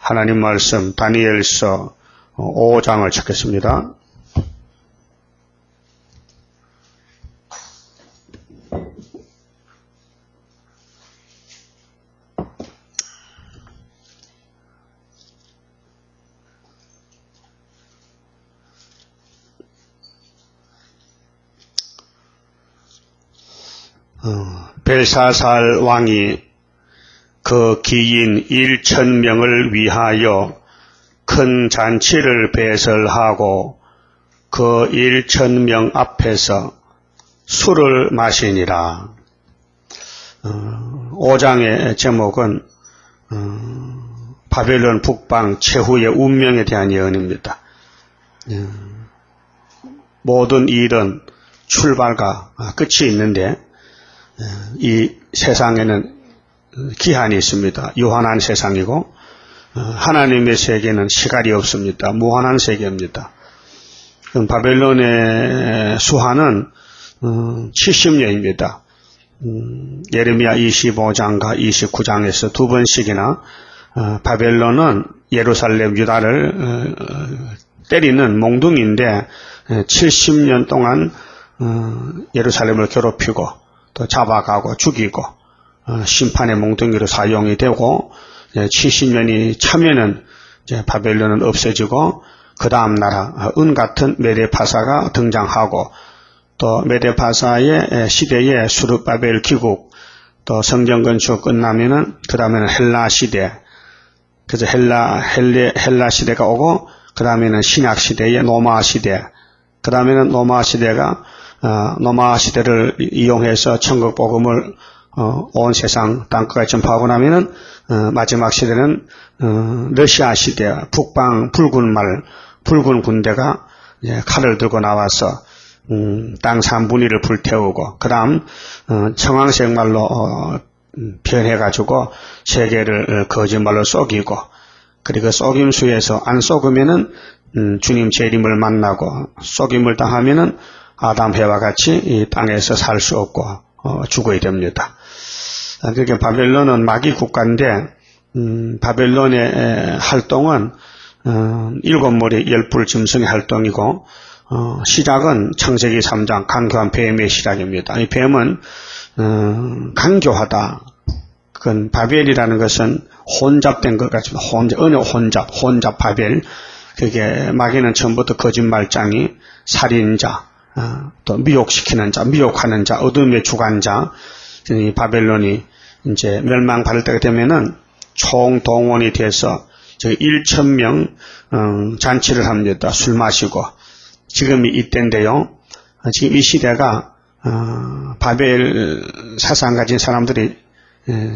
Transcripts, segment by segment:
하나님 말씀 다니엘서 5장을 찾겠습니다. 벨사살 왕이 그 기인 1000명을 위하여 큰 잔치를 배설하고 그 1000명 앞에서 술을 마시니라. 5장의 제목은 바벨론 북방 최후의 운명에 대한 예언입니다. 모든 일은 출발과 끝이 있는데 이 세상에는 기한이 있습니다. 유한한 세상이고 하나님의 세계는 시간이 없습니다. 무한한 세계입니다. 바벨론의 수하는 70년입니다. 예레미야 25장과 29장에서 두 번씩이나 바벨론은 예루살렘 유다를 때리는 몽둥이인데 70년 동안 예루살렘을 괴롭히고 또 잡아가고 죽이고 심판의 몽둥이로 사용이 되고 70년이 차면은 이제 바벨론은 없어지고 그 다음 나라 은같은 메데파사가 등장하고 또 메데파사의 시대에 수르바벨 귀국 또 성전 건축 끝나면은 그 다음에는 헬라 시대 그래서 헬라 시대가 오고 그 다음에는 신약 시대의 노마 시대 그 다음에는 노마 시대가 노마 시대를 이용해서 천국 복음을 온 세상 땅끝까지 전파하고 나면은 마지막 시대는 러시아 시대 북방 붉은 군대가 칼을 들고 나와서 땅 3분의 1을 불태우고 그 다음 청황색 말로 변해가지고 세계를 거짓말로 속이고 그리고 속임수에서 안 속으면은 주님 재림을 만나고 속임을 당하면은 아담 해와 같이 이 땅에서 살 수 없고 죽어야 됩니다. 그러니까 바벨론은 마귀 국가인데 바벨론의 활동은 7머리 10뿔 짐승의 활동이고 시작은 창세기 3장 간교한 뱀의 시작입니다. 이 뱀은 간교하다. 그건 바벨이라는 것은 혼잡된 것 같습니다. 혼잡 바벨. 그게 마귀는 처음부터 거짓말장이 살인자, 또 미혹시키는 자, 미혹하는 자, 어둠의 주관자. 이 바벨론이 이제 멸망받을 때가 되면은 총동원이 돼서 1000명 잔치를 합니다. 술 마시고. 지금이 이때인데요. 지금 이 시대가 바벨 사상 가진 사람들이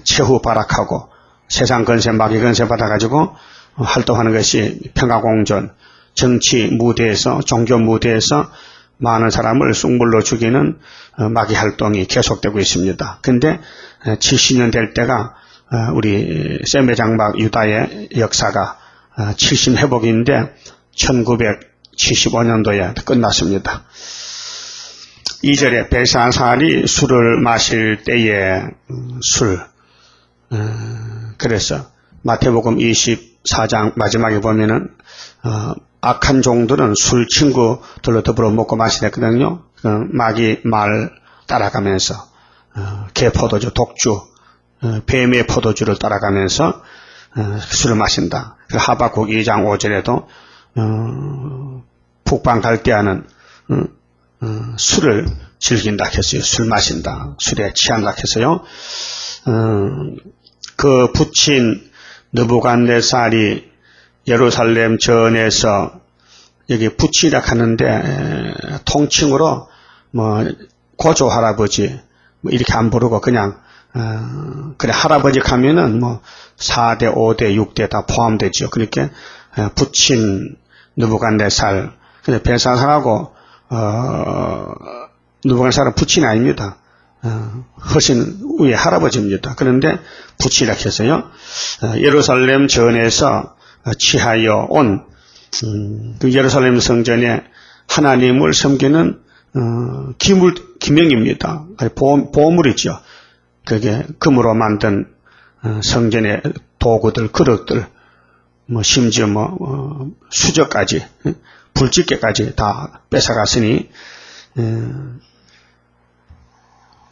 최후 발악하고 세상 건세, 마귀 건세 받아가지고 활동하는 것이 평화공존, 정치 무대에서, 종교 무대에서 많은 사람을 쑥물로 죽이는 마귀 활동이 계속되고 있습니다. 근데 70년 될 때가 우리 세메 장막 유다의 역사가 70 회복인데 1975년도에 끝났습니다. 2절에 벨사살이 술을 마실 때에 그래서 마태복음 24장 마지막에 보면은 악한 종들은 술 친구들로 더불어 먹고 마시랬거든요. 마귀 말 따라가면서 개 포도주, 독주, 뱀의 포도주를 따라가면서 술을 마신다. 하박국 2장 5절에도 북방 갈대아는 술을 즐긴다 했어요. 술 마신다. 술에 취한다 했어요. 그 붙인 느부갓네살이 예루살렘 전에서 여기 붙이라 하는데 통칭으로 뭐 고조 할아버지 뭐 이렇게 안 부르고 그냥 그래 할아버지 가면은 뭐 4대, 5대, 6대 다 포함되죠. 그러니까 붙인 느부갓네살. 근데 벨사살하고 느부갓네살은 붙인이 아닙니다. 훨씬 위에 할아버지입니다. 그런데 붙이라 했어요. 예루살렘 전에서 취하여 온 그 예루살렘 성전에 하나님을 섬기는 기명입니다. 보물이죠. 그게 금으로 만든 성전의 도구들, 그릇들, 심지어 수저까지, 불집게까지 다 뺏어갔으니,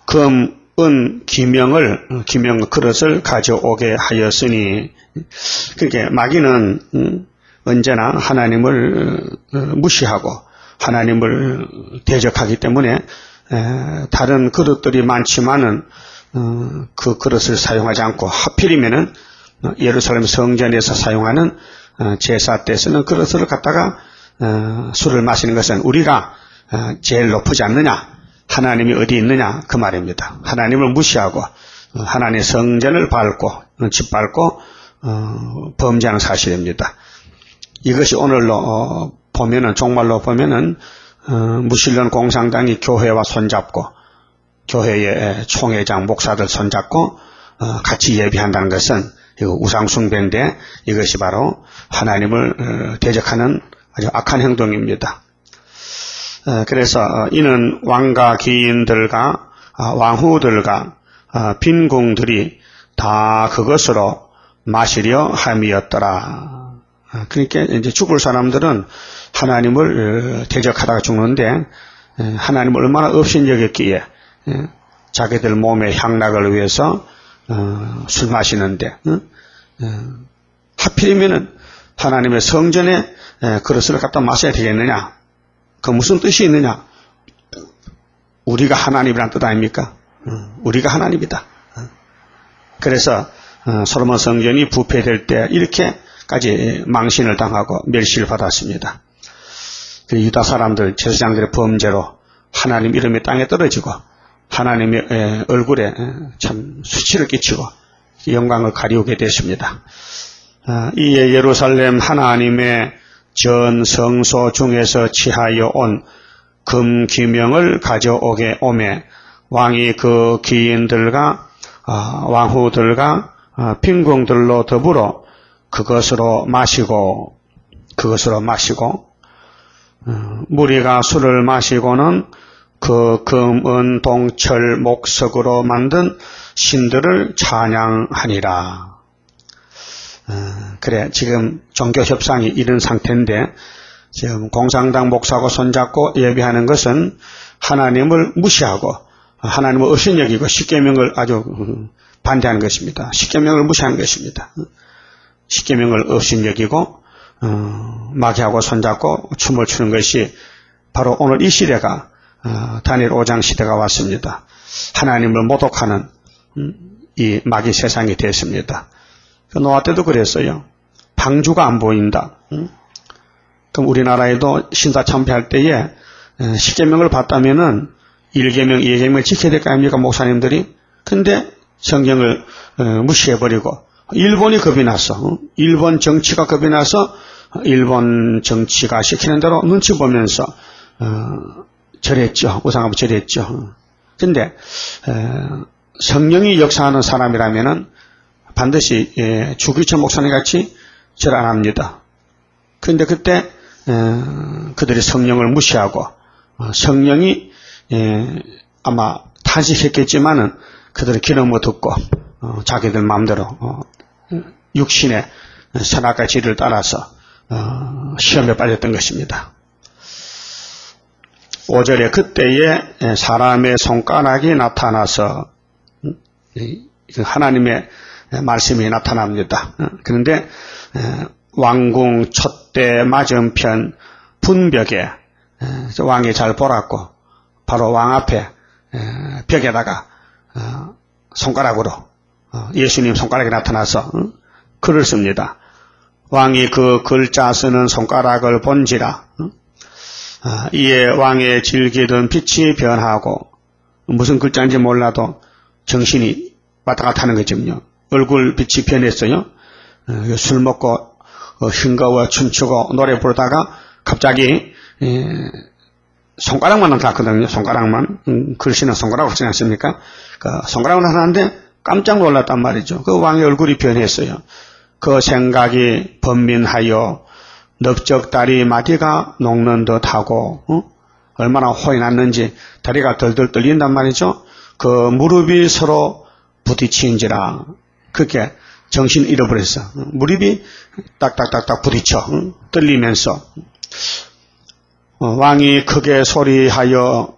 금, 은, 기명 그릇을 가져오게 하였으니, 그게 마귀는 언제나 하나님을 무시하고 하나님을 대적하기 때문에 다른 그릇들이 많지만은 그 그릇을 사용하지 않고 하필이면은 예루살렘 성전에서 사용하는 제사 때 쓰는 그릇을 갖다가 술을 마시는 것은 우리가 제일 높지 않느냐, 하나님이 어디 있느냐 그 말입니다. 하나님을 무시하고 하나님의 성전을 밟고 짓밟고 범죄하는 사실입니다. 이것이 오늘로 보면은 종말로 보면은 무신론 공산당이 교회와 손잡고 교회의 총회장 목사들 손잡고 같이 예배한다는 것은 우상숭배인데 이것이 바로 하나님을 대적하는 아주 악한 행동입니다. 그래서 이는 왕과 기인들과 왕후들과 빈궁들이 다 그것으로 마시려 함이었더라. 그러니까 이제 죽을 사람들은 하나님을 대적하다가 죽는데 하나님을 얼마나 업신여겼기에 자기들 몸의 향락을 위해서 술 마시는데 하필이면은 하나님의 성전에 그릇을 갖다 마셔야 되겠느냐? 그 무슨 뜻이 있느냐? 우리가 하나님이란 뜻 아닙니까? 우리가 하나님이다. 그래서 솔로몬 성전이 부패될 때 이렇게까지 망신을 당하고 멸시를 받았습니다. 유다 사람들, 제사장들의 범죄로 하나님 이름이 땅에 떨어지고 하나님의 얼굴에 참 수치를 끼치고 영광을 가리우게 됐습니다. 이에 예루살렘 하나님의 전 성소 중에서 취하여 온 금기명을 가져오게 오매 왕이 그 기인들과 왕후들과 빈궁들로 더불어 그것으로 마시고 무리가 술을 마시고는 그 금, 은, 동, 철, 목석으로 만든 신들을 찬양하니라. 그래, 지금 종교 협상이 이런 상태인데 지금 공산당 목사하고 손잡고 예배하는 것은 하나님을 무시하고 하나님을 업신여기고 십계명을 아주 반대하는 것입니다. 십계명을 무시하는 것입니다. 십계명을 업신여기고 마귀하고 손잡고 춤을 추는 것이 바로 오늘 이 시대가 다니엘 5장 시대가 왔습니다. 하나님을 모독하는 이 마귀 세상이 됐습니다. 노아 때도 그랬어요. 방주가 안 보인다. 그럼 우리나라에도 신사 참배할 때에 십계명을 봤다면은 1계명, 2계명을 지켜야 될 거 아닙니까, 목사님들이? 근데 성경을 무시해버리고 일본이 겁이 났어. 일본 정치가 겁이 나서 일본 정치가 시키는 대로 눈치 보면서 절했죠. 우상하고 절했죠. 근데 성령이 역사하는 사람이라면은 반드시 주기철 목사님 같이 절 안 합니다. 그런데 그때 그들이 성령을 무시하고 성령이 아마 탄식했겠지만은 그들의 기름 못 듣고 자기들 마음대로 육신의 선악과 지를 따라서 시험에 빠졌던 것입니다. 5절에 그때에 사람의 손가락이 나타나서 하나님의 말씀이 나타납니다. 그런데 왕궁 촛대 맞은편 분벽에 왕이 잘 보랐고 바로 왕 앞에 벽에다가 손가락으로 예수님 손가락이 나타나서 글을 씁니다. 왕이 그 글자 쓰는 손가락을 본지라 이에 왕의 질기던 빛이 변하고 무슨 글자인지 몰라도 정신이 왔다 갔다 하는 거거든요. 얼굴 빛이 변했어요. 술 먹고 흥거워 춤추고 노래 부르다가 갑자기 손가락만 나타났거든요. 손가락만. 글씨는 손가락으로 쓰지 않습니까? 손가락만 나타났는데 깜짝 놀랐단 말이죠. 그 왕의 얼굴이 변했어요. 그 생각이 번민하여 넓적다리 마디가 녹는 듯하고 얼마나 혼이 났는지 다리가 덜덜 떨린단 말이죠. 그 무릎이 서로 부딪힌지라 그렇게 정신 잃어버렸어. 무릎이 딱딱딱딱 부딪혀 떨리면서 왕이 크게 소리하여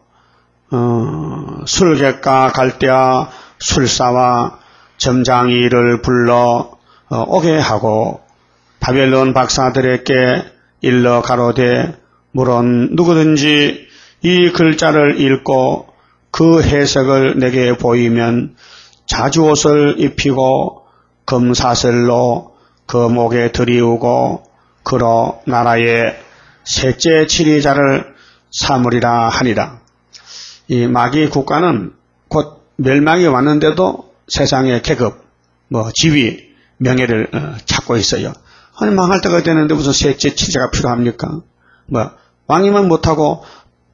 술객과 갈대아 술사와 점장이를 불러 오게 하고 바벨론 박사들에게 일러 가로되 물론 누구든지 이 글자를 읽고 그 해석을 내게 보이면 자주옷을 입히고 금사슬로 그 목에 들이우고 그로 나라의 셋째 지리자를 삼으리라 하니라. 이 마귀 국가는 곧 멸망이 왔는데도 세상의 계급, 지위, 명예를 찾고 있어요. 아니 망할 때가 되는데 무슨 셋째 지리자가 필요합니까? 왕이면 못하고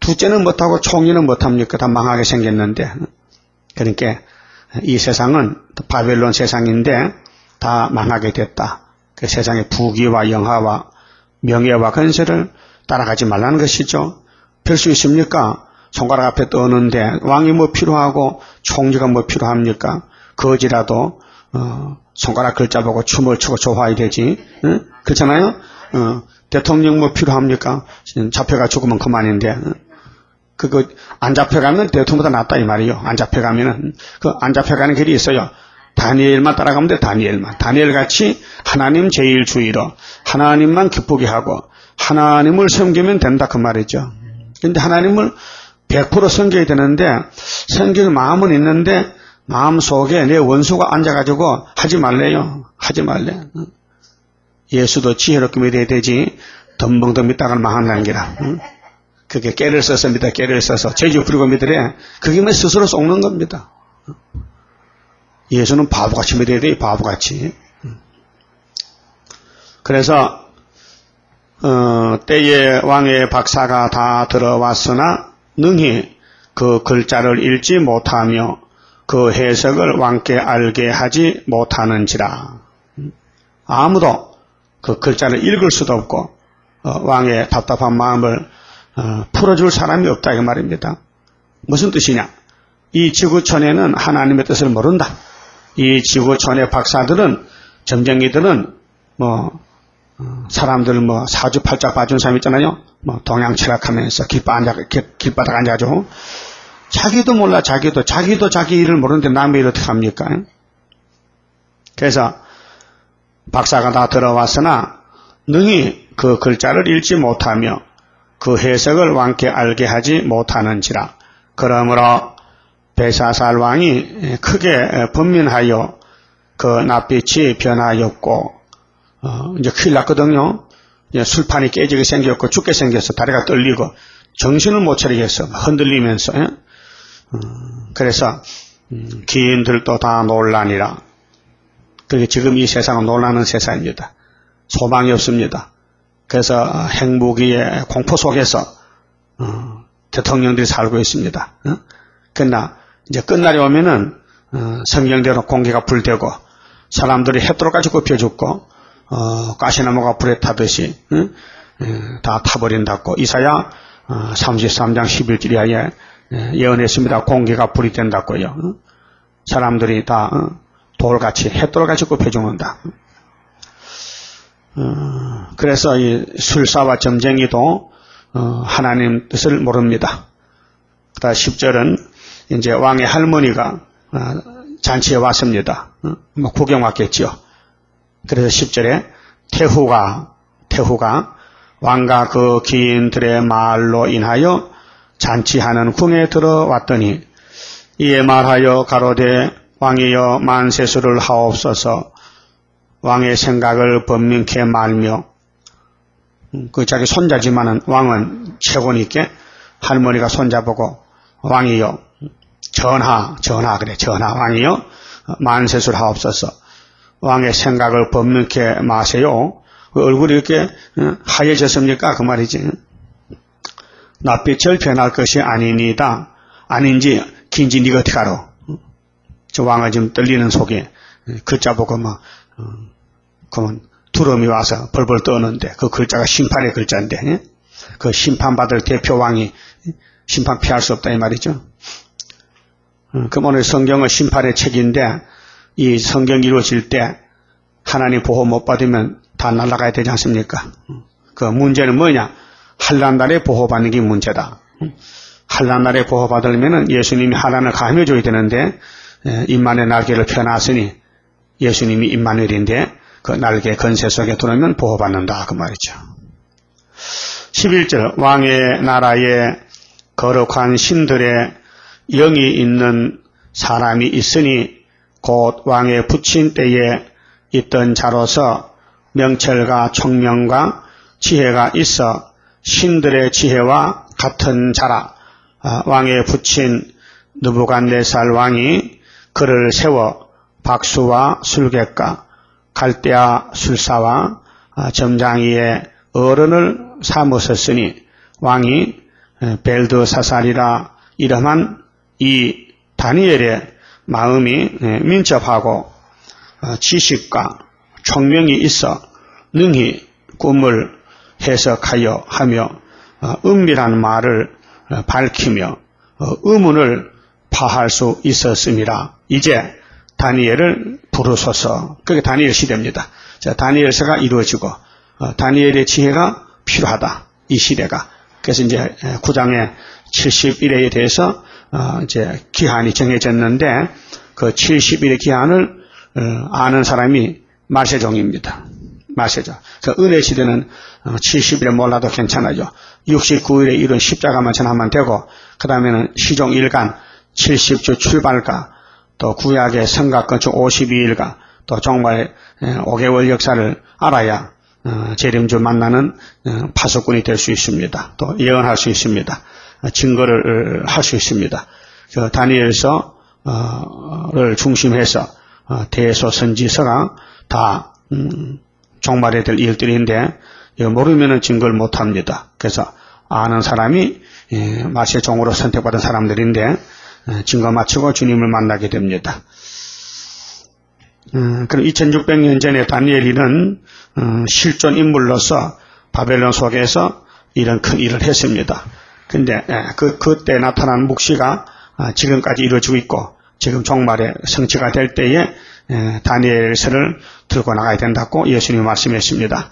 둘째는 못하고 총리는 못합니까? 다 망하게 생겼는데. 그러니까 이 세상은 바벨론 세상인데 다 망하게 됐다. 그 세상의 부귀와 영화와 명예와 건세를 따라가지 말라는 것이죠. 별 수 있습니까? 손가락 앞에 떠오는데 왕이 뭐 필요하고 총리가 뭐 필요합니까? 거지라도 손가락 글자 보고 춤을 추고 좋아야 되지. 응? 그렇잖아요? 대통령 뭐 필요합니까? 잡혀가 죽으면 그만인데. 그거 안 잡혀가면 대통령보다 낫다 이 말이요. 안 잡혀가면은 그 안 잡혀가는 길이 있어요. 다니엘만 따라가면 돼. 다니엘 같이 하나님 제일 주의로 하나님만 기쁘게 하고 하나님을 섬기면 된다 그 말이죠. 근데 하나님을 100% 섬겨야 되는데 섬길 마음은 있는데 마음 속에 내 원수가 앉아가지고 하지 말래요. 하지 말래. 예수도 지혜롭게 믿어야 되지 덤벙덤 믿다가 망한다는 게라. 그게 깨를 써서 믿다. 깨를 써서 죄지 부리고 믿으래. 그게 뭐 스스로 속는 겁니다. 예수는 바보같이 믿어야 돼. 바보같이. 그래서 때에 왕의 박사가 다 들어왔으나 능히 그 글자를 읽지 못하며 그 해석을 왕께 알게 하지 못하는지라. 아무도 그 글자를 읽을 수도 없고 왕의 답답한 마음을 풀어줄 사람이 없다 이 말입니다. 무슨 뜻이냐? 이 지구촌에는 하나님의 뜻을 모른다. 이 지구촌의 박사들은 점쟁이들은 사람들 사주팔자 봐준 사람 있잖아요. 동양 철학하면서 길바닥 앉아가지고 자기도 몰라. 자기도 자기 일을 모르는데 남의 일을 어떻게 합니까? 그래서 박사가 다 들어왔으나 능히 그 글자를 읽지 못하며 그 해석을 왕께 알게 하지 못하는지라. 그러므로 벨사살 왕이 크게 번민하여 그 낯빛이 변하였고 이제 큰일 났거든요. 이제 술판이 깨지게 생겼고 죽게 생겼어. 다리가 떨리고 정신을 못 차리겠어. 흔들리면서. 그래서 기인들도 다 놀라니라. 그게 지금 이 세상은 놀라는 세상입니다. 소망이 없습니다. 그래서 핵무기의 공포 속에서 대통령들이 살고 있습니다. 그러나 이제 끝날이 오면은 성경대로 공기가 불되고 사람들이 햇도로까지 굽혀 죽고 가시나무가 불에 타듯이 다 타버린다고 이사야 33장 11절에 예언했습니다. 공기가 불이 된다고요. 사람들이 다 돌같이 햇돌같이 굽혀 죽는다. 그래서 이 술사와 점쟁이도 하나님 뜻을 모릅니다. 그다음 10절은 이제 왕의 할머니가 잔치에 왔습니다. 구경 왔겠지요. 그래서 10절에 태후가 왕과 그 기인들의 말로 인하여 잔치하는 궁에 들어왔더니 이에 말하여 가로되 왕이여 만세수를 하옵소서. 왕의 생각을 번민케 말며 그 자기 손자지만은 왕은 최고니께 할머니가 손자보고 왕이여 전하 왕이여 만세수를 하옵소서. 왕의 생각을 번민케 마세요. 그 얼굴이 이렇게 하얘졌습니까? 그 말이지. 낯빛을 변할 것이 아니니다. 아닌지 긴지 네가 어떻게 알아? 저 왕은 지금 떨리는 속에 글자 보고 그러면 두려움이 와서 벌벌 떠는데 그 글자가 심판의 글자인데 그 심판받을 대표 왕이 심판 피할 수 없다 이 말이죠. 그럼 오늘 성경은 심판의 책인데 이 성경이 이루어질 때 하나님 보호 못 받으면 다 날아가야 되지 않습니까? 그 문제는 뭐냐? 환난날에 보호받는 게 문제다. 환난날에 보호받으려면 예수님이 환난을 감해줘야 되는데 임마누엘 날개를 펴놨으니 예수님이 임마누엘인데 그 날개 건세 속에 들어오면 보호받는다 그 말이죠. 11절 왕의 나라에 거룩한 신들의 영이 있는 사람이 있으니 곧 왕의 부친 때에 있던 자로서 명철과 총명과 지혜가 있어 신들의 지혜와 같은 자라. 왕의 부친 느부갓네살 왕이 그를 세워 박수와 술객과 갈대아 술사와 점장이의 어른을 삼으셨으니 왕이 벨드사살이라 이름한 이 다니엘의 마음이 민첩하고 지식과 총명이 있어 능히 꿈을 해석하여 하며 은밀한 말을 밝히며 의문을 파할 수 있었음이라. 이제 다니엘을 부르소서. 그게 다니엘 시대입니다. 자, 다니엘서가 이루어지고 다니엘의 지혜가 필요하다. 이 시대가. 그래서 이제 9장의 70일에 대해서 이제 기한이 정해졌는데 그 70일의 기한을 아는 사람이 말세종입니다. 말세종. 그 은혜 시대는 70일에 몰라도 괜찮아요. 69일에 이룬 십자가만 전하면 되고 그 다음에는 시종 일간 70주 출발가 또 구약의 성각 건축 52일가 또 정말 5개월 역사를 알아야 재림주 만나는 파수꾼이 될 수 있습니다. 또 예언할 수 있습니다. 증거를 할 수 있습니다. 그 다니엘서를 중심해서 대소선지서가 다 종말에 될 일들인데 모르면 증거를 못합니다. 그래서 아는 사람이 마세종으로 선택받은 사람들인데 증거 맞추고 주님을 만나게 됩니다. 그럼 2600년 전에 다니엘이는 실존 인물로서 바벨론 속에서 이런 큰 일을 했습니다. 근데 그때 나타난 묵시가 지금까지 이루어지고 있고 지금 종말에 성취가 될 때에 다니엘서를 들고 나가야 된다고 예수님이 말씀했습니다.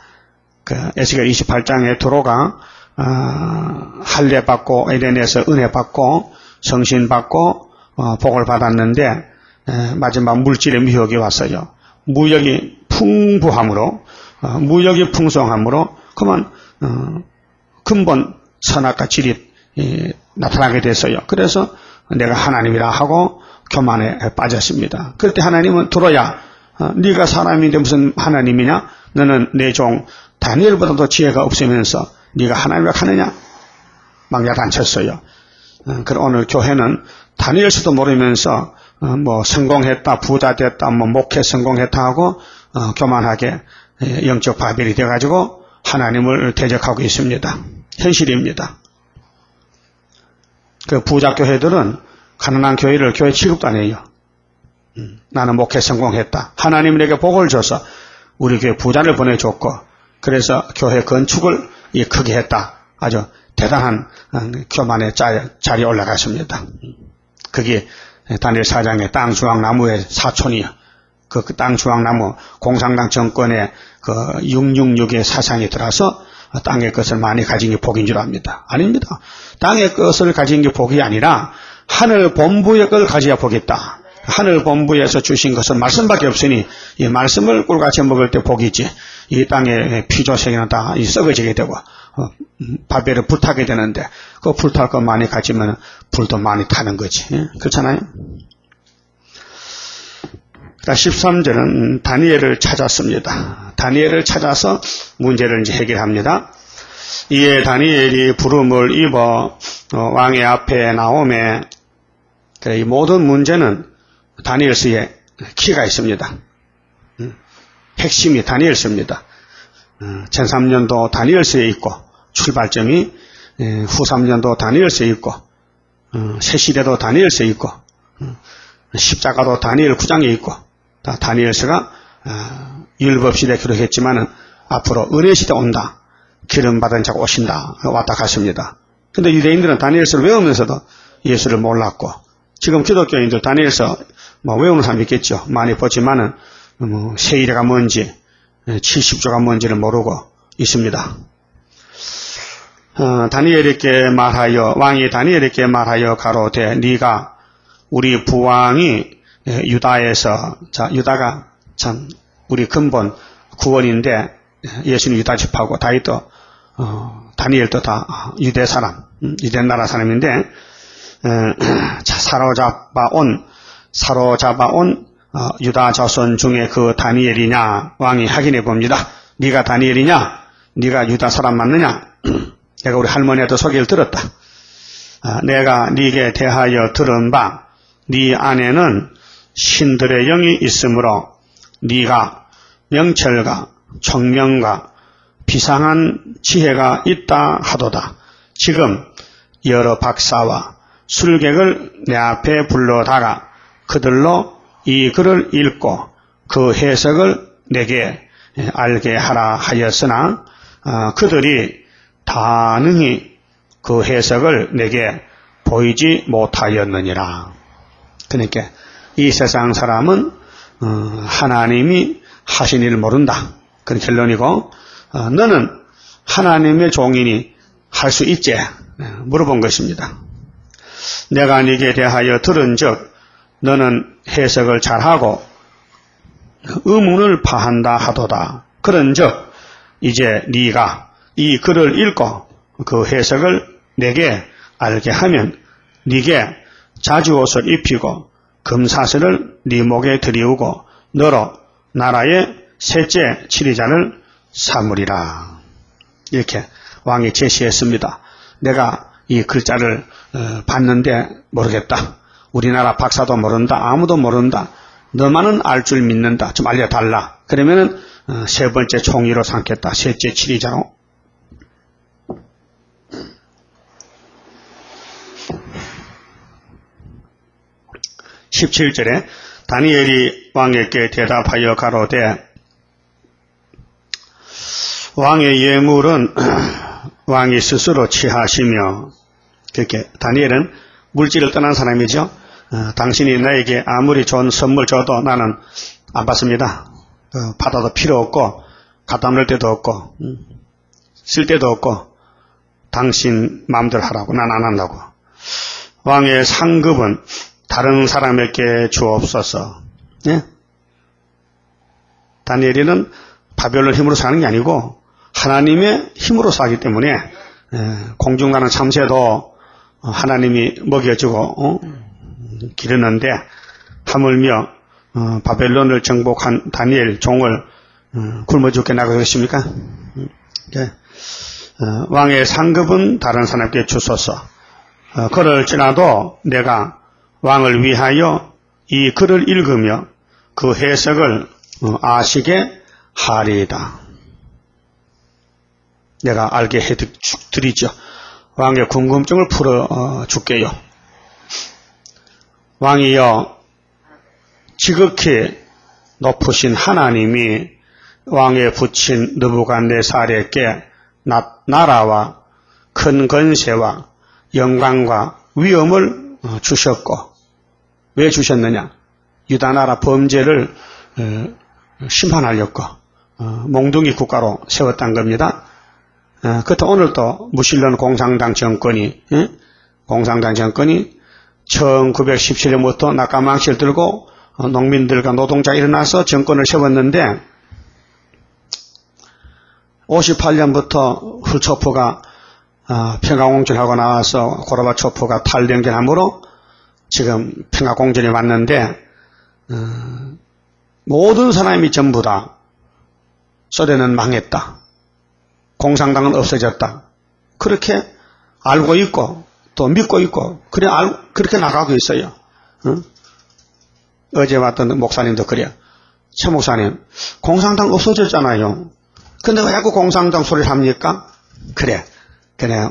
에스겔 28장에 도로가 할례 받고 에덴에서 은혜 받고 성신 받고 복을 받았는데 마지막 물질의 미혹이 왔어요. 무역이 풍부함으로 무역이 풍성함으로 그만 근본 선악과 질이 나타나게 됐어요. 그래서 내가 하나님이라 하고 교만에 빠졌습니다. 그럴 때 하나님은 들어야 네가 사람인데 무슨 하나님이냐? 너는 내 종 다니엘보다도 지혜가 없으면서 네가 하나님이라 하느냐? 막 야단쳤어요. 그럼 오늘 교회는 다니엘서도 모르면서 뭐 성공했다, 부자 됐다, 뭐 목회 성공했다 하고 교만하게 영적 바벨이 돼가지고 하나님을 대적하고 있습니다. 현실입니다. 그 부자 교회들은 가난한 교회를 교회 취급도 안 해요. 나는 목회 성공했다. 하나님이 내게 복을 줘서 우리 교회 부자를 보내줬고 그래서 교회 건축을 크게 했다. 아주 대단한 교만의 자리에 올라갔습니다. 그게 다니엘 4장의 땅 주황나무의 사촌이요. 그 땅 주황나무 공산당 정권의 그 666의 사상이 들어서 땅의 것을 많이 가진 게 복인 줄 압니다. 아닙니다. 땅의 것을 가진 게 복이 아니라 하늘 본부의 걸 가져야 복이다. 하늘 본부에서 주신 것은 말씀밖에 없으니 이 말씀을 꿀같이 먹을 때 복이지. 이 땅의 피조세계는 다 썩어지게 되고 바벨을 불타게 되는데 그 불탈 것 많이 가지면 불도 많이 타는 거지. 그렇잖아요. 13절은 다니엘을 찾았습니다. 다니엘을 찾아서 문제를 이제 해결합니다. 이에 다니엘이 부름을 입어 왕의 앞에 나오매 이 모든 문제는 다니엘서에 키가 있습니다. 핵심이 다니엘서입니다. 1003년도 다니엘서에 있고 출발점이 후 3년도 다니엘서에 있고 새시대도 다니엘서에 있고 십자가도 다니엘 9장에 있고 다니엘서가 율법시대 기록했지만은 앞으로 은혜시대 온다. 기름받은 자가 오신다. 왔다 갔습니다. 근데 유대인들은 다니엘서를 외우면서도 예수를 몰랐고 지금 기독교인들 다니엘서 외우는 사람 있겠죠. 많이 보지만은 세일해가 뭔지 70조가 뭔지를 모르고 있습니다. 다니엘에게 말하여 왕이 다니엘에게 말하여 가로되 네가 우리 부왕이 유다에서 자 유다가 참 우리 근본 구원인데 예수는 유다 지파고 다윗도 다니엘도 다 유대 사람 유대 나라 사람인데 사로잡아온 유다 자손 중에 그 다니엘이냐 왕이 확인해 봅니다. 네가 다니엘이냐 네가 유다 사람 맞느냐 내가 우리 할머니한테 소개를 들었다. 내가 네게 대하여 들은 바 네 안에는 신들의 영이 있으므로 네가 명철과 총명과 비상한 지혜가 있다 하도다. 지금 여러 박사와 술객을 내 앞에 불러다가 그들로 이 글을 읽고 그 해석을 내게 알게 하라 하였으나 그들이 다 능히 그 해석을 내게 보이지 못하였느니라. 그러니까 이 세상 사람은 하나님이 하신 일을 모른다. 그런 결론이고 너는 하나님의 종이니 할 수 있지? 물어본 것입니다. 내가 네게 대하여 들은즉 너는 해석을 잘하고 의문을 파한다 하도다. 그런즉 이제 네가 이 글을 읽고 그 해석을 내게 알게 하면 네게 자주옷을 입히고 금사슬을 네 목에 들이우고 너로 나라의 셋째 치리자를 삼으리라. 이렇게 왕이 제시했습니다. 내가 이 글자를 봤는데 모르겠다. 우리나라 박사도 모른다. 아무도 모른다. 너만은 알 줄 믿는다. 좀 알려달라. 그러면은 세 번째 총리로 삼겠다. 셋째 치리자로. (17절에) 다니엘이 왕에게 대답하여 가로되 왕의 예물은 왕이 스스로 취하시며 그렇게 다니엘은 물질을 떠난 사람이죠. 당신이 나에게 아무리 좋은 선물 줘도 나는 안 받습니다. 받아도 필요 없고 갖다 놓을 데도 없고 쓸 데도 없고 당신 마음대로 하라고 난 안 한다고. 왕의 상급은 다른 사람에게 주옵소서. 예? 다니엘이는 바벨론 힘으로 사는 게 아니고 하나님의 힘으로 사기 때문에 공중 가는 참새도 하나님이 먹여주고 기르는데 하물며 바벨론을 정복한 다니엘 종을 굶어 죽게 나가겠습니까? 왕의 상급은 다른 사람에게 주소서. 그럴지라도 내가 왕을 위하여 이 글을 읽으며 그 해석을 아시게 하리이다. 내가 알게 해드리죠. 왕의 궁금증을 풀어줄게요. 왕이여 지극히 높으신 하나님이 왕에 붙인 느부갓네살에게 나라와 큰 권세와 영광과 위엄을 주셨고 왜 주셨느냐? 유다 나라 범죄를 심판하려고 몽둥이 국가로 세웠단 겁니다. 그때 오늘도 무신론 공산당 정권이 1917년부터 낙가망치를 들고 농민들과 노동자가 일어나서 정권을 세웠는데 58년부터 훌초프가 평화공주를 하고 나와서 고르바초프가 탈령전함으로 지금 평화공전이 왔는데 모든 사람이 전부 다 소련은 망했다. 공산당은 없어졌다. 그렇게 알고 있고 또 믿고 있고 그렇게 나가고 있어요. 어제 왔던 목사님도 그래요. 최 목사님 공산당 없어졌잖아요. 근데 왜 자꾸 공산당 소리를 합니까? 그래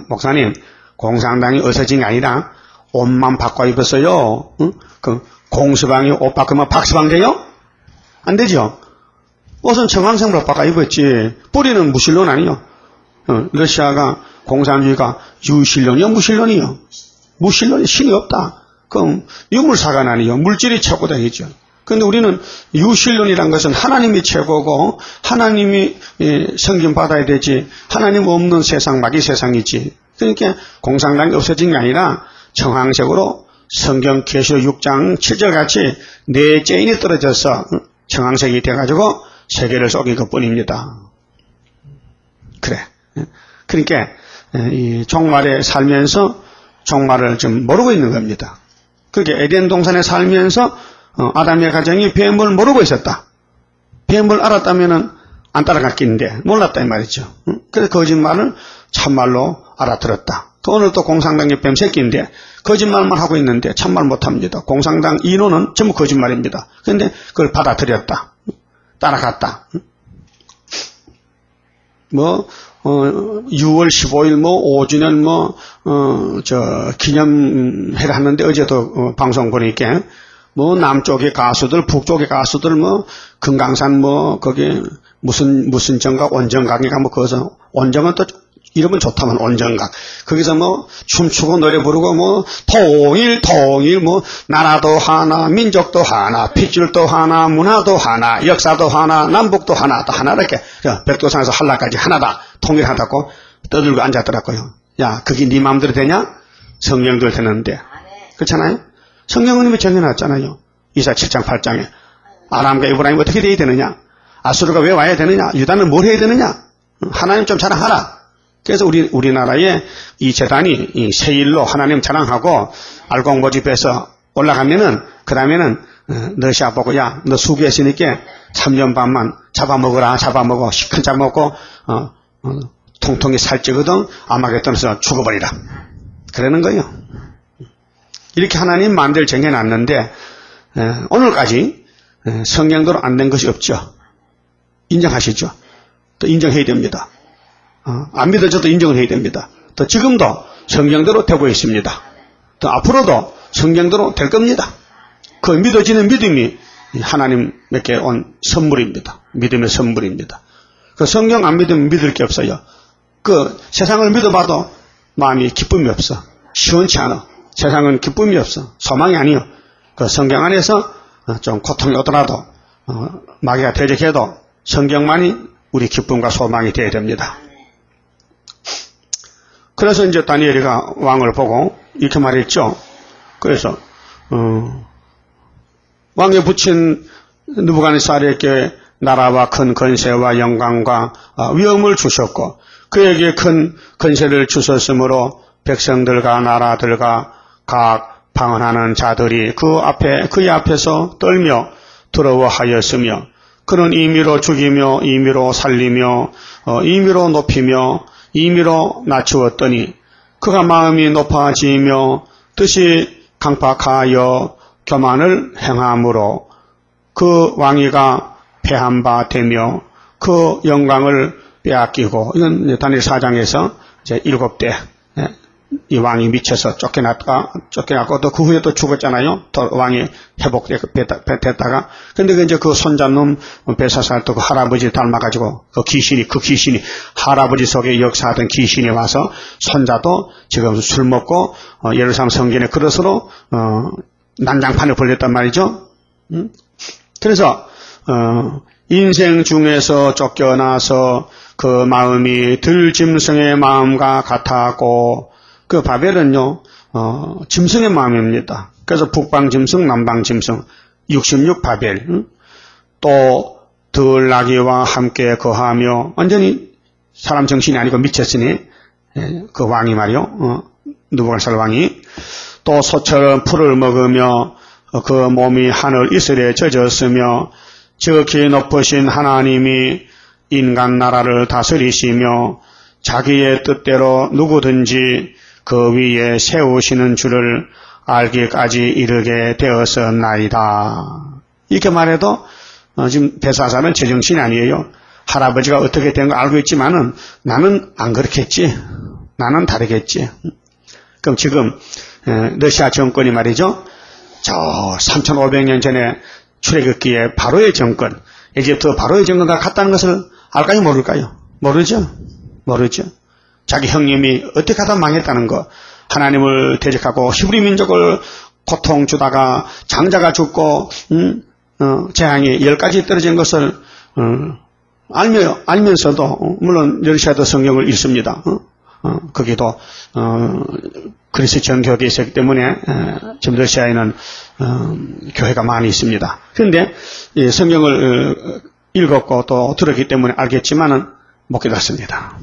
목사님 공산당이 없어진 게 아니라 옷만 바꿔 입었어요. 그 공서방이 옷 바꾸면 박서방 돼요? 안 되죠. 옷은 정황생으로 바꿔 입었지 뿌리는 무신론 아니요. 러시아가 공산주의가 유신론이요 무신론이요. 무신론이 신이 없다. 그럼 유물사관 아니요. 물질이 찾고 다니죠. 그런데 우리는 유신론이란 것은 하나님이 최고고 하나님이 섬김받아야 되지, 하나님 없는 세상 마귀 세상이지. 그러니까 공산당이 없어진 게 아니라 정황색으로 성경 계시록 6장 7절 같이 네 째인이 떨어져서 정황색이 돼가지고 세계를 속인 것뿐입니다. 그래. 그러니까 이 종말에 살면서 종말을 좀 모르고 있는 겁니다. 그렇게 에덴 동산에 살면서 아담의 가정이 뱀을 모르고 있었다. 뱀을 알았다면은 안 따라갔겠는데 몰랐다 이 말이죠. 그래서 거짓말을 참말로 알아들었다. 오늘 또 공산당이 뱀 새끼인데 거짓말만 하고 있는데 참말 못합니다. 공산당 인원은 전부 거짓말입니다. 그런데 그걸 받아들였다. 따라갔다. 6월 15일 5주년 기념회를 하는데 어제도 방송 보니까 남쪽의 가수들, 북쪽의 가수들 금강산 거기 무슨 정각, 원정각인가 거기서 원정은 또 이름은 좋다만 원정각. 거기서 춤추고 노래 부르고 통일 나라도 하나, 민족도 하나, 핏줄도 하나, 문화도 하나, 역사도 하나, 남북도 하나, 또 하나 이렇게 백두산에서 한라까지 하나다. 통일하다고 떠들고 앉았더라고요. 야, 그게 네 마음대로 되냐? 성경대로 되는데. 그렇잖아요? 성경은 이미 정해놨잖아요. 이사 7장 8장에. 아람과 이브라임 어떻게 돼야 되느냐? 아수르가 왜 와야 되느냐? 유다는 뭘 해야 되느냐? 하나님 좀 자랑하라. 그래서 우리나라에 이 재단이 이 세일로 하나님 자랑하고 알곡 모집해서 올라가면은 그 다음에는 러시아 보고 야, 너 수고했으니까 3년 반만 잡아먹어라. 잡아먹어. 시큰 잡아먹고 통통이 살찌거든 아마겟돈에서 죽어버리라. 그러는 거예요. 이렇게 하나님 마음대로 정해놨는데 오늘까지 성경대로 안 된 것이 없죠. 인정하시죠? 또 인정해야 됩니다. 안 믿어져도 인정을 해야 됩니다. 또 지금도 성경대로 되고 있습니다. 또 앞으로도 성경대로 될 겁니다. 그 믿어지는 믿음이 하나님께 온 선물입니다. 믿음의 선물입니다. 그 성경 안 믿으면 믿을 게 없어요. 그 세상을 믿어봐도 마음이 기쁨이 없어. 시원치 않아. 세상은 기쁨이 없어. 소망이 아니요. 그 성경 안에서 좀 고통이 오더라도 마귀가 대적해도 성경만이 우리 기쁨과 소망이 되어야 됩니다. 그래서 이제 다니엘이가 왕을 보고 이렇게 말했죠. 그래서 왕에 붙인 느부갓네살에게 나라와 큰 권세와 영광과 위엄을 주셨고 그에게 큰 권세를 주셨으므로 백성들과 나라들과 각 방언하는 자들이 그의 앞에서 떨며 두려워하였으며 그는 임의로 죽이며 임의로 살리며 임의로 높이며 임의로 낮추었더니 그가 마음이 높아지며 뜻이 강팍하여 교만을 행함으로 그 왕위가 패한 바 되며 그 영광을 빼앗기고 이건 다니엘 4장에서 이제 7대 이 왕이 미쳐서 쫓겨났고 또 그 후에 또 죽었잖아요. 또 왕이 회복됐다가 근데 이제 그 손잡놈 벨사살 또 그 할아버지 닮아가지고 그 귀신이 할아버지 속에 역사하던 귀신이 와서 손자도 지금 술 먹고 예루살렘 성전의 그릇으로 난장판을 벌렸단 말이죠. 그래서 인생 중에서 쫓겨나서 그 마음이 들짐승의 마음과 같았고 그 바벨은요 짐승의 마음입니다. 그래서 북방짐승 남방짐승 66 바벨 또 들나귀와 함께 거하며 완전히 사람 정신이 아니고 미쳤으니 그 왕이 말이요 느부갓네살 왕이 또 소처럼 풀을 먹으며 그 몸이 하늘 이슬에 젖었으며 지극히 높으신 하나님이 인간 나라를 다스리시며 자기의 뜻대로 누구든지 그 위에 세우시는 줄을 알기까지 이르게 되었었나이다. 이렇게 말해도 지금 벨사살은 제정신이 아니에요. 할아버지가 어떻게 된 거 알고 있지만은 나는 안 그렇겠지. 나는 다르겠지. 그럼 지금 러시아 정권이 말이죠. 저 3500년 전에 출애굽기에 바로의 정권, 이집트 바로의 정권과 같다는 것을 알까요 모를까요? 모르죠. 자기 형님이 어떻게 하다 망했다는 거, 하나님을 대적하고 히브리 민족을 고통 주다가 장자가 죽고 재앙이 10가지 떨어진 것을 알면서도 물론 러시아도 성경을 읽습니다. 거기도 그리스 정교회가 있었기 때문에 지금 러시아에는 교회가 많이 있습니다. 그런데 성경을 읽었고 또 들었기 때문에 알겠지만은 못 깨닫습니다.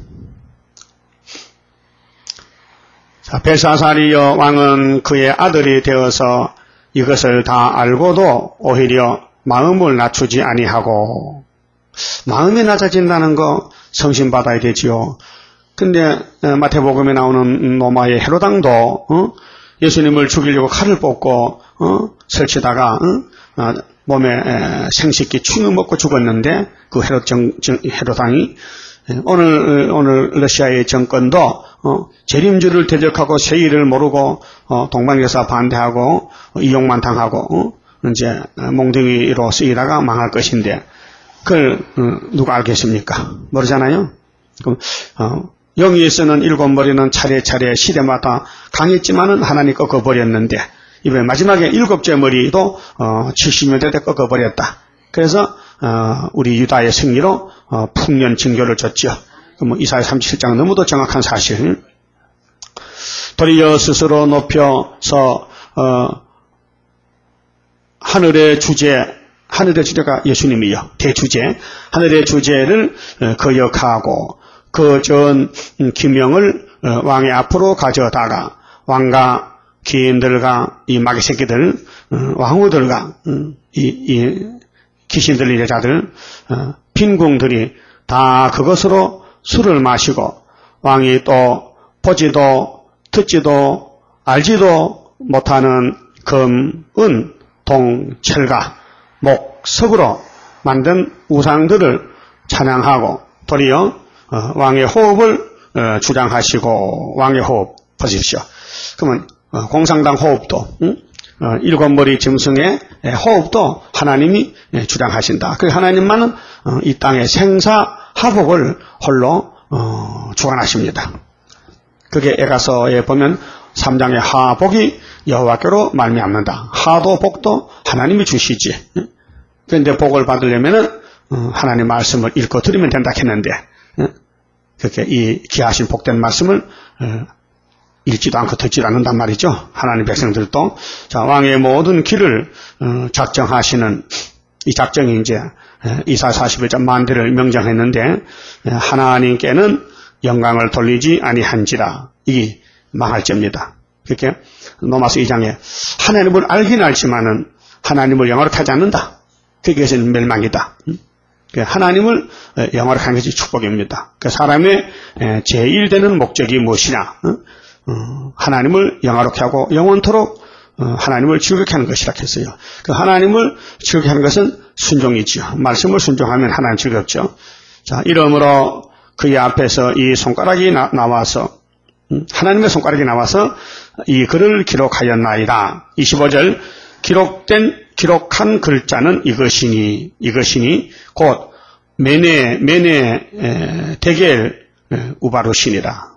자, 벨사사리여 왕은 그의 아들이 되어서 이것을 다 알고도 오히려 마음을 낮추지 아니하고, 마음이 낮아진다는 거 성신받아야 되지요. 근데 마태복음에 나오는 로마의 헤로당도 예수님을 죽이려고 칼을 뽑고 설치다가 몸에 생식기 충을 먹고 죽었는데 그 헤로당이 오늘 러시아의 정권도 재림주를 대적하고 세일을 모르고 동방여사 반대하고 이용만 당하고 이제 몽둥이로 쓰이다가 망할 것인데 그걸 누가 알겠습니까? 모르잖아요. 그럼 영위에 쓰는 7머리는 차례차례 시대마다 강했지만은 하나님 꺾어버렸는데 이번에 마지막에 7째 머리도 70년대 때 꺾어버렸다. 그래서 우리 유다의 승리로 풍년 징조를 줬죠. 이사야 37장 너무도 정확한 사실. 도리어 스스로 높여서 하늘의 주제가 예수님이요. 대주제. 하늘의 주제를 거역하고 그 전 기명을 왕의 앞으로 가져다가 왕과 귀인들과 이 마귀 새끼들, 왕후들과 이 귀신 들린 여자들, 빈궁들이 다 그것으로 술을 마시고 왕이 또 보지도 듣지도 알지도 못하는 금, 은, 동, 철과 목, 석으로 만든 우상들을 찬양하고 도리어 왕의 호흡을 주장하시고, 왕의 호흡 보십시오. 그러면 공상당 호흡도 7머리 짐승의 호흡도 하나님이 주장하신다. 그 하나님만은 이 땅의 생사하복을 홀로 주관하십니다. 그게 에가서에 보면 3장의 하복이 여호와께로 말미암는다. 하도 복도 하나님이 주시지. 그런데 복을 받으려면은 하나님 말씀을 읽고 들으면 된다 했는데 그렇게 이 귀하신 복된 말씀을 읽지도 않고 듣지도 않는단 말이죠. 하나님 백성들도. 자, 왕의 모든 길을 작정하시는 이 작정이 이제 이사야 41장 만대를 명정했는데 하나님께는 영광을 돌리지 아니한지라. 이게 망할죄입니다. 그렇게 로마서 2장에 하나님을 알긴 알지만은 하나님을 영화롭게 하지 않는다. 그것은 멸망이다. 하나님을 영화롭게 하는 것이 축복입니다. 사람의 제일 되는 목적이 무엇이냐? 하나님을 영화롭게 하고 영원토록 하나님을 즐겁게 하는 것이라 했어요. 하나님을 즐겁게 하는 것은 순종이지요. 말씀을 순종하면 하나님 즐겁죠. 자, 이러므로 그의 앞에서 이 손가락이 나와서 하나님의 손가락이 나와서 이 글을 기록하였나이다. 25절 기록한 글자는 이것이니 곧 메네 데겔 우바루신이라.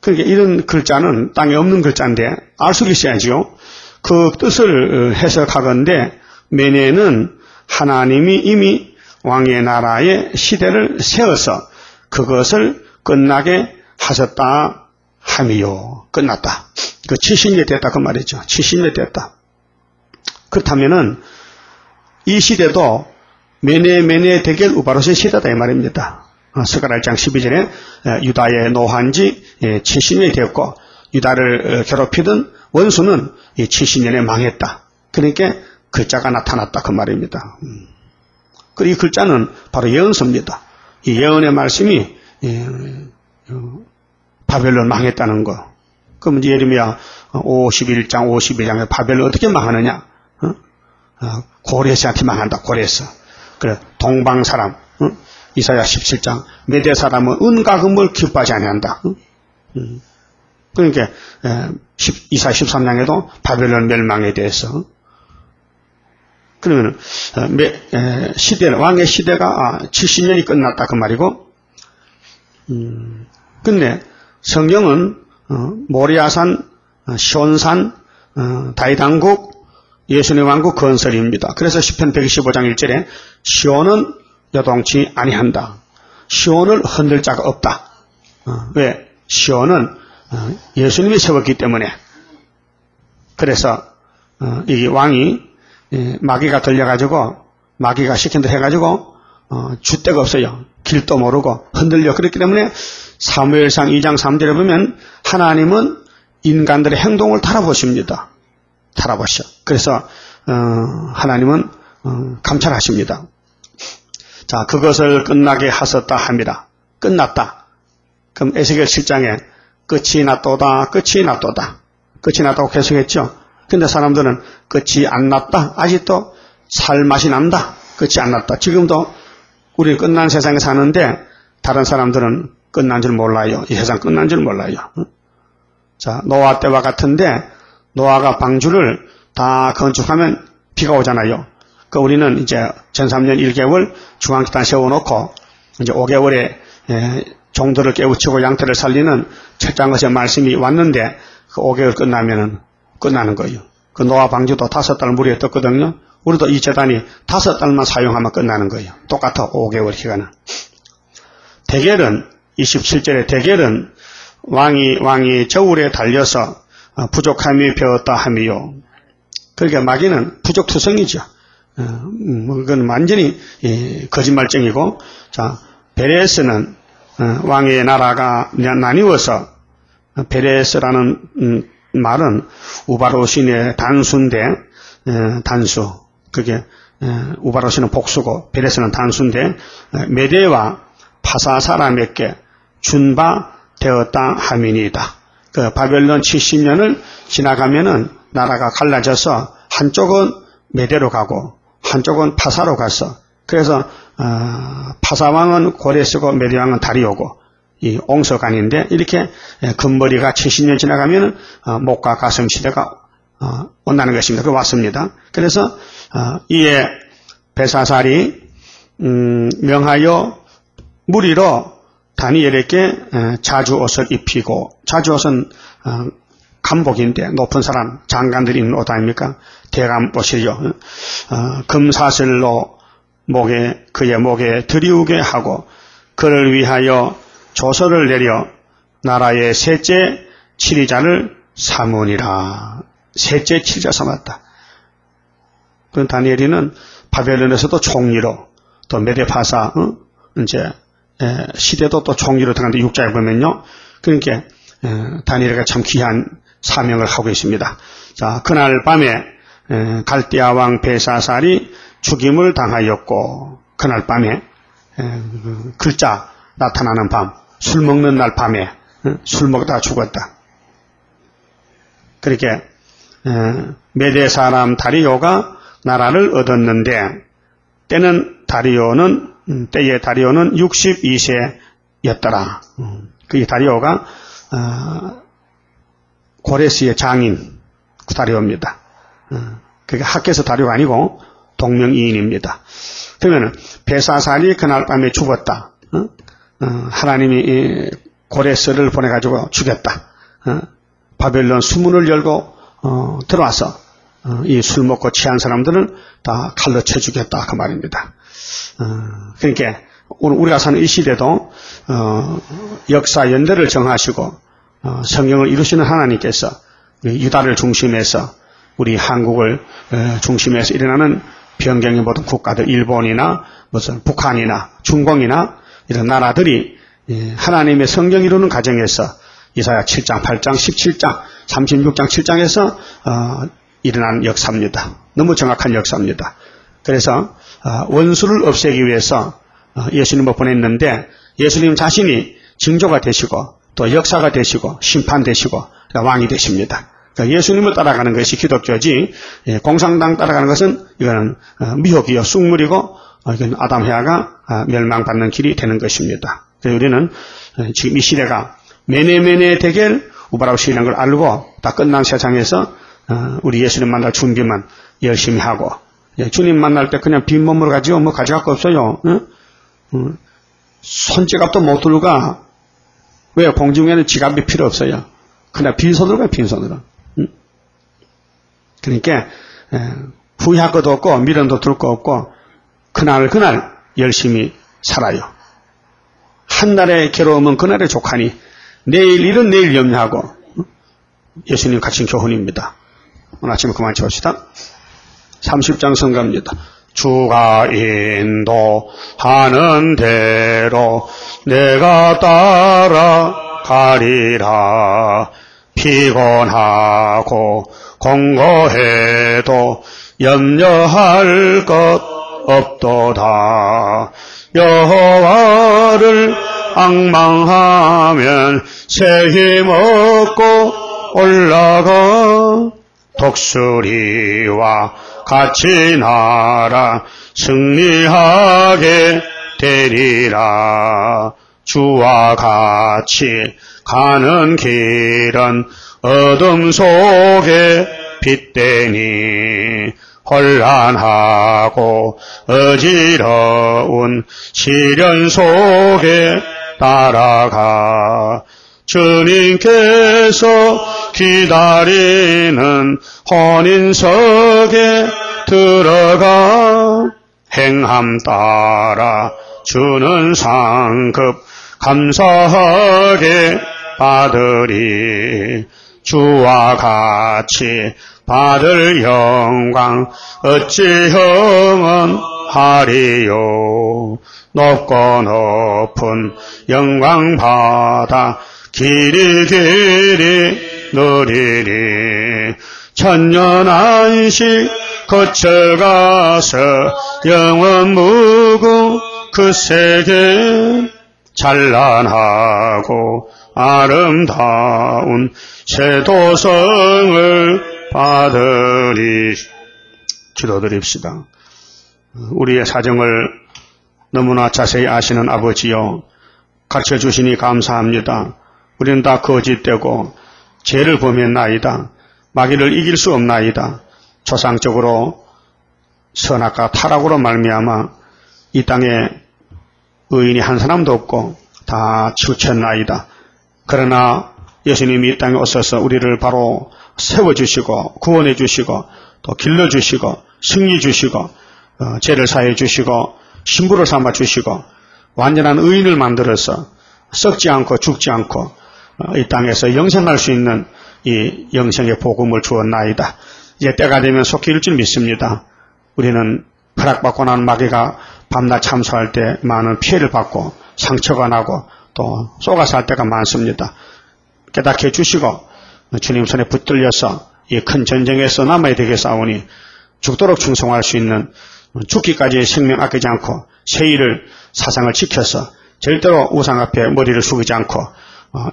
그러니까 이런 글자는 땅에 없는 글자인데 알 수 있어야죠. 그 뜻을 해석하건대 메네는 하나님이 이미 왕의 나라의 시대를 세워서 그것을 끝나게 하셨다 함이요. 끝났다. 그 70년 됐다 그 말이죠. 70년 됐다. 그렇다면은 이 시대도 메네 데겔 우바루신 시대다 이 말입니다. 스가랴장 12절에 유다의 노한지 70년이 되었고 유다를 괴롭히던 원수는 70년에 망했다. 그러니까 글자가 나타났다 그 말입니다. 이 글자는 바로 예언서입니다. 이 예언의 말씀이 바벨론 망했다는 거. 그럼 이제 예레미야 51장 52장에 바벨론 어떻게 망하느냐? 고레스한테 망한다. 고레스. 그래 동방 사람. 이사야 17장 메대 사람은 은과 금을 기뻐하지 아니한다. 그러니까 이사야 13장에도 바벨론 멸망에 대해서 그러면 시대는 왕의 시대가 70년이 끝났다 그 말이고. 근데 성경은 모리아산, 시온산, 다이당국, 예수님 왕국 건설입니다. 그래서 시편 125장 1절에 시온은 요동치 아니한다. 시온을 흔들 자가 없다. 왜? 시온은 예수님이 세웠기 때문에. 그래서 이 왕이 마귀가 들려가지고 마귀가 시킨 대로 해가지고 줏대가 없어요. 길도 모르고 흔들려. 그렇기 때문에 사무엘상 2장 3절에 보면 하나님은 인간들의 행동을 달아보십니다. 달아보셔. 그래서 하나님은 감찰하십니다. 자, 그것을 끝나게 하셨다 함이라. 끝났다. 그럼 에스겔 7장에 끝이 났도다. 끝이 났도다. 끝이 났다고 계속했죠. 근데 사람들은 끝이 안 났다. 아직도 살 맛이 난다. 끝이 안 났다. 지금도 우리 끝난 세상에 사는데 다른 사람들은 끝난 줄 몰라요. 이 세상 끝난 줄 몰라요. 자, 노아 때와 같은데 노아가 방주를 다 건축하면 비가 오잖아요. 그 우리는 이제 전삼년 1개월 중앙기단 세워놓고 이제 5개월에 종들을 깨우치고 양떼를 살리는 첫장 것의 말씀이 왔는데 그 5개월 끝나면은 끝나는 거예요. 그 노아 방주도 5달 무리에 떴거든요. 우리도 이 재단이 5달만 사용하면 끝나는 거예요. 똑같아 5개월 기간은. 대결은 27절에 대결은 왕이 저울에 달려서 부족함이 배웠다 함이요. 그러니까 마귀는 부족투성이죠. 그건 완전히 거짓말쟁이고, 자, 베레스는 왕의 나라가 나뉘어서 베레스라는 말은 우바로신의 단수인데 단수. 그게 우바로신은 복수고 베레스는 단수인데 메대와 파사 사람에게 준 바 되었다 함이니이다. 그 바벨론 70년을 지나가면은 나라가 갈라져서 한쪽은 메대로 가고 한쪽은 파사로 갔어. 그래서 파사왕은 고레스고 메대왕은 다리오고 이 옹서간인데 이렇게 금머리가 70년 지나가면은 목과 가슴 시대가 온다는 것입니다. 그 왔습니다. 그래서 이에 벨사살이 명하여 무리로 다니엘에게 자주옷을 입히고, 자주옷은 감복인데 높은 사람 장관들이 입는 옷 아닙니까? 대감옷이요. 금사슬로 그의 목에 들이우게 하고 그를 위하여 조서를 내려 나라의 셋째 치리자를 삼으니라. 셋째 치리자 삼았다. 그 다니엘이는 바벨론에서도 총리로, 또 메데파사 이제 시대도 또 총리로 들어갔는데 6장에 보면요. 그러니까 다니엘가 참 귀한 사명을 하고 있습니다. 자, 그날 밤에 갈대아 왕 벨사살이 죽임을 당하였고, 그날 밤에 글자 나타나는 밤, 술 먹는 날 밤에 술 먹다가 죽었다. 그렇게 메대 사람 다리오가 나라를 얻었는데 때에 다리오는 62세였더라. 그 다리오가 고레스의 장인 그 다리오입니다. 그게 학계에서 다리오가 아니고 동명이인입니다. 그러면 벨사살이 그날 밤에 죽었다. 하나님이 고레스를 보내가지고 죽였다. 바벨론 수문을 열고 들어와서 이 술 먹고 취한 사람들은 다 칼로 쳐 죽였다 그 말입니다. 그러니까 우리가 사는 이 시대도 역사 연대를 정하시고 성경을 이루시는 하나님께서 유다를 중심해서 우리 한국을 중심해서 일어나는 변경의 모든 국가들, 일본이나 무슨 북한이나 중공이나 이런 나라들이 하나님의 성경 이루는 과정에서 이사야 7장, 8장, 17장, 36장, 7장에서 일어난 역사입니다. 너무 정확한 역사입니다. 그래서 원수를 없애기 위해서 예수님을 보냈는데 예수님 자신이 징조가 되시고 또 역사가 되시고 심판 되시고 왕이 되십니다. 그러니까 예수님을 따라가는 것이 기독교지 공산당 따라가는 것은 이거는 미혹이요 쑥물이고 이건 아담 해아가 멸망받는 길이 되는 것입니다. 그래서 우리는 지금 이 시대가 메네메네 대결 우바라우시라는 걸 알고 다 끝난 세상에서 우리 예수님 만날 준비만 열심히 하고 주님 만날 때 그냥 빈몸으로 가지고 뭐 가져갈 거 없어요. 손지갑도 못 들고 가. 왜? 공중에는 지갑이 필요 없어요. 그냥 빈손으로 가요. 빈손으로. 그러니까 후회할 것도 없고 미련도 둘 거 없고 그날 열심히 살아요. 한 날의 괴로움은 그날의 족하니 내일 일은 내일 염려하고 예수님 가르친 교훈입니다. 오늘 아침에 그만 채웁시다. 30장 성가입니다. 주가 인도하는 대로 내가 따라가리라. 피곤하고 공고해도 염려할 것 없도다. 여호와를 앙망하면 새 힘 얻고 올라가. 독수리와 같이 날아 승리하게 되리라. 주와 같이 가는 길은 어둠 속에 빛되니 혼란하고 어지러운 시련 속에 따라가. 주님께서 기다리는 혼인석에 들어가. 행함 따라 주는 상급 감사하게 받으리. 주와 같이 받을 영광 어찌 형언하리요. 높고 높은 영광 받아 길이 누리리. 천년 안식 거쳐가서 영원 무궁 그 세계. 찬란하고 아름다운 새 도성을 받으리. 기도드립시다. 우리의 사정을 너무나 자세히 아시는 아버지여, 가르쳐 주시니 감사합니다. 우리는 다 거짓되고 죄를 범했나이다. 마귀를 이길 수 없나이다. 조상적으로 선악과 타락으로 말미암아 이 땅에 의인이 한 사람도 없고 다 치우쳤나이다. 그러나 예수님이 이 땅에 오셔서 우리를 바로 세워주시고 구원해 주시고 또 길러주시고 승리 주시고 죄를 사해 주시고 신부를 삼아 주시고 완전한 의인을 만들어서 썩지 않고 죽지 않고 이 땅에서 영생할 수 있는 이 영생의 복음을 주었나이다. 이제 때가 되면 속히 이룰 줄 믿습니다. 우리는 허락받고 난 마귀가 밤낮 참수할 때 많은 피해를 받고 상처가 나고 또 쏘가 살 때가 많습니다. 깨닫게 해주시고 주님 손에 붙들려서 이 큰 전쟁에서 남아야 되겠사오니 죽도록 충성할 수 있는 죽기까지의 생명 아끼지 않고 세일을 사상을 지켜서 절대로 우상 앞에 머리를 숙이지 않고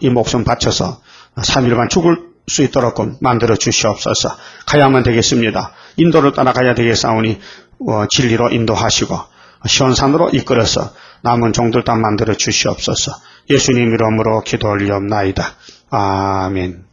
이 목숨 바쳐서 3일간 죽을 수 있도록 만들어 주시옵소서. 가야만 되겠습니다. 인도를 따라가야 되겠사오니 진리로 인도하시고 시온산으로 이끌어서 남은 종들 다 만들어 주시옵소서. 예수님 이름으로 기도 올리옵나이다. 아멘.